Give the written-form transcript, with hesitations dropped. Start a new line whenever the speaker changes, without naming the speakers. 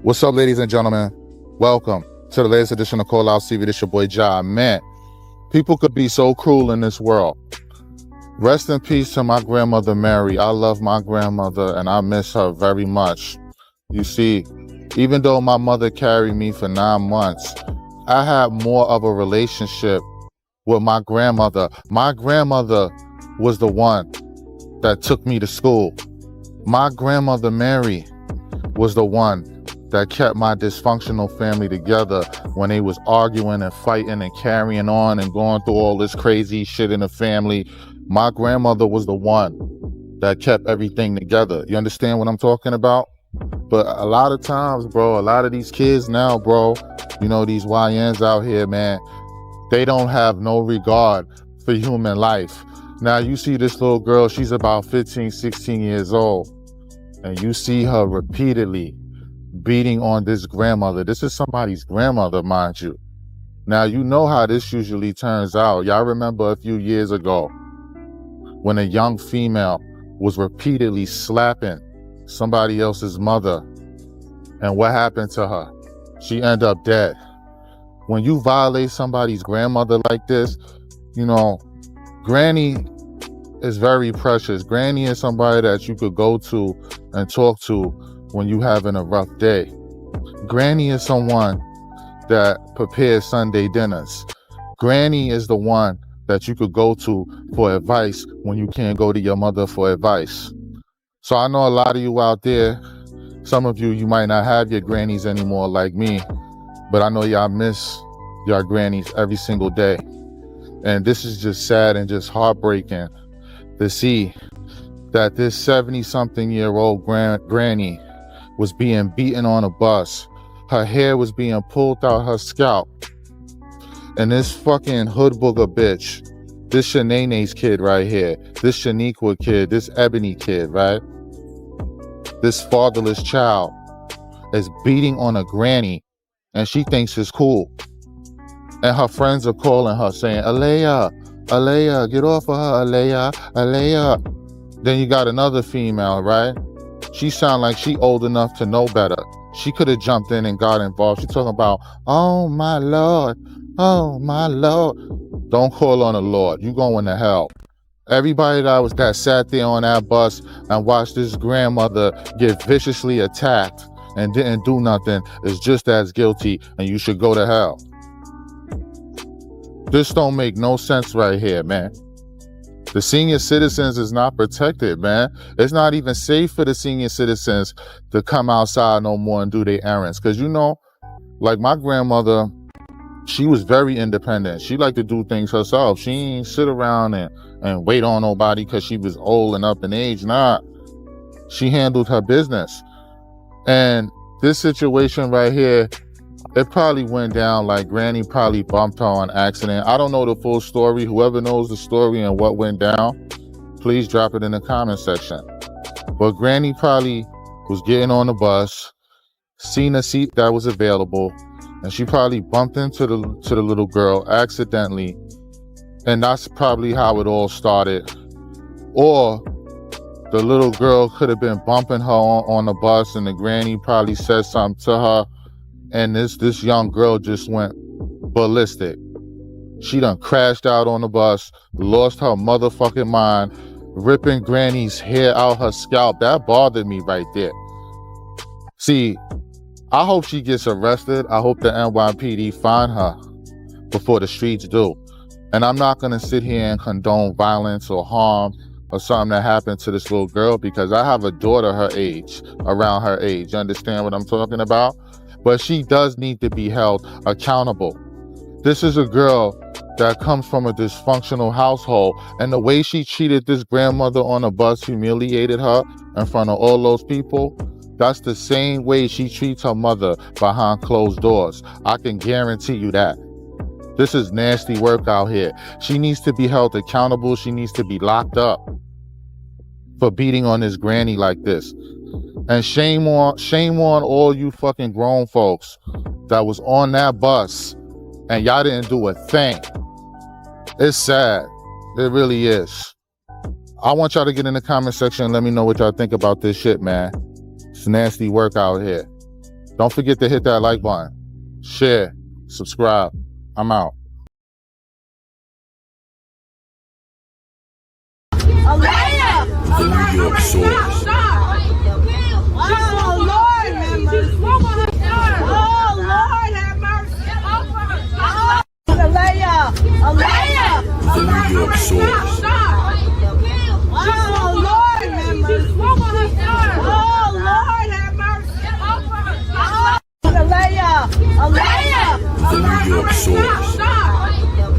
What's up, ladies and gentlemen? Welcome to the latest edition of Call Out CV. This your boy Ja. Man, people could be so cruel in this world. Rest in peace to my grandmother Mary. I love my grandmother and I miss her very much. You see, even though my mother carried me for 9 months, I had more of a relationship with my grandmother. My grandmother was the one that took me to school. My grandmother Mary was the one that kept my dysfunctional family together when they was arguing and fighting and carrying on and going through all this crazy shit in the family. My grandmother was the one that kept everything together. You understand what I'm talking about? But a lot of times, bro, a lot of these kids now, bro, you know, these YNs out here, man, they don't have no regard for human life. Now you see this little girl, she's about 15, 16 years old, and you see her repeatedly beating on this grandmother. This is somebody's grandmother, mind you. Now, you know how this usually turns out. Y'all remember a few years ago when a young female was repeatedly slapping somebody else's mother. And what happened to her? She ended up dead. When you violate somebody's grandmother like this, you know, Granny is very precious. Granny is somebody that you could go to and talk to when you having a rough day. Granny is someone that prepares Sunday dinners. Granny is the one that you could go to for advice when you can't go to your mother for advice. So I know a lot of you out there, some of you might not have your grannies anymore like me, but I know y'all miss your grannies every single day. And this is just sad and just heartbreaking to see that this 70-something-year-old granny was being beaten on a bus. Her hair was being pulled out her scalp. And this fucking hood booger bitch, this Shanae's kid right here, this Shaniqua kid, this Ebony kid, right? This fatherless child is beating on a granny and she thinks it's cool. And her friends are calling her saying, Alea, get off of her, Alea. Then you got another female, right? She sound like she old enough to know better. She could have jumped in and got involved. She talking about, oh my Lord. Don't call on the Lord. You going to hell. Everybody that sat there on that bus and watched this grandmother get viciously attacked and didn't do nothing is just as guilty, and you should go to hell. This don't make no sense right here, man. The senior citizens is not protected, man. It's not even safe for the senior citizens to come outside no more and do their errands. Because, you know, like my grandmother, she was very independent. She liked to do things herself. She ain't sit around and wait on nobody because she was old and up in age. Nah, she handled her business. And this situation right here, it probably went down like Granny probably bumped her on accident. I don't know the full story. Whoever knows the story and what went down, please drop it in the comment section. But Granny probably was getting on the bus, seen a seat that was available, and she probably bumped into the little girl accidentally. And that's probably how it all started. Or the little girl could have been bumping her on the bus and the granny probably said something to her. And this young girl just went ballistic. She done crashed out on the bus, lost her motherfucking mind, ripping Granny's hair out her scalp. That bothered me right there. See, I hope she gets arrested. I hope the NYPD find her before the streets do. And I'm not going to sit here and condone violence or harm or something that happened to this little girl, because I have a daughter her age, around her age. You understand what I'm talking about? But she does need to be held accountable. This is a girl that comes from a dysfunctional household, and the way she treated this grandmother on a bus, humiliated her in front of all those people, that's the same way she treats her mother behind closed doors. I can guarantee you that. This is nasty work out here. She needs to be held accountable. She needs to be locked up for beating on this granny like this. And shame on all you fucking grown folks that was on that bus and y'all didn't do a thing. It's sad. It really is. I want y'all to get in the comment section and let me know what y'all think about this shit, man. It's nasty work out here. Don't forget to hit that like button, share, subscribe. I'm out.
The New York Source.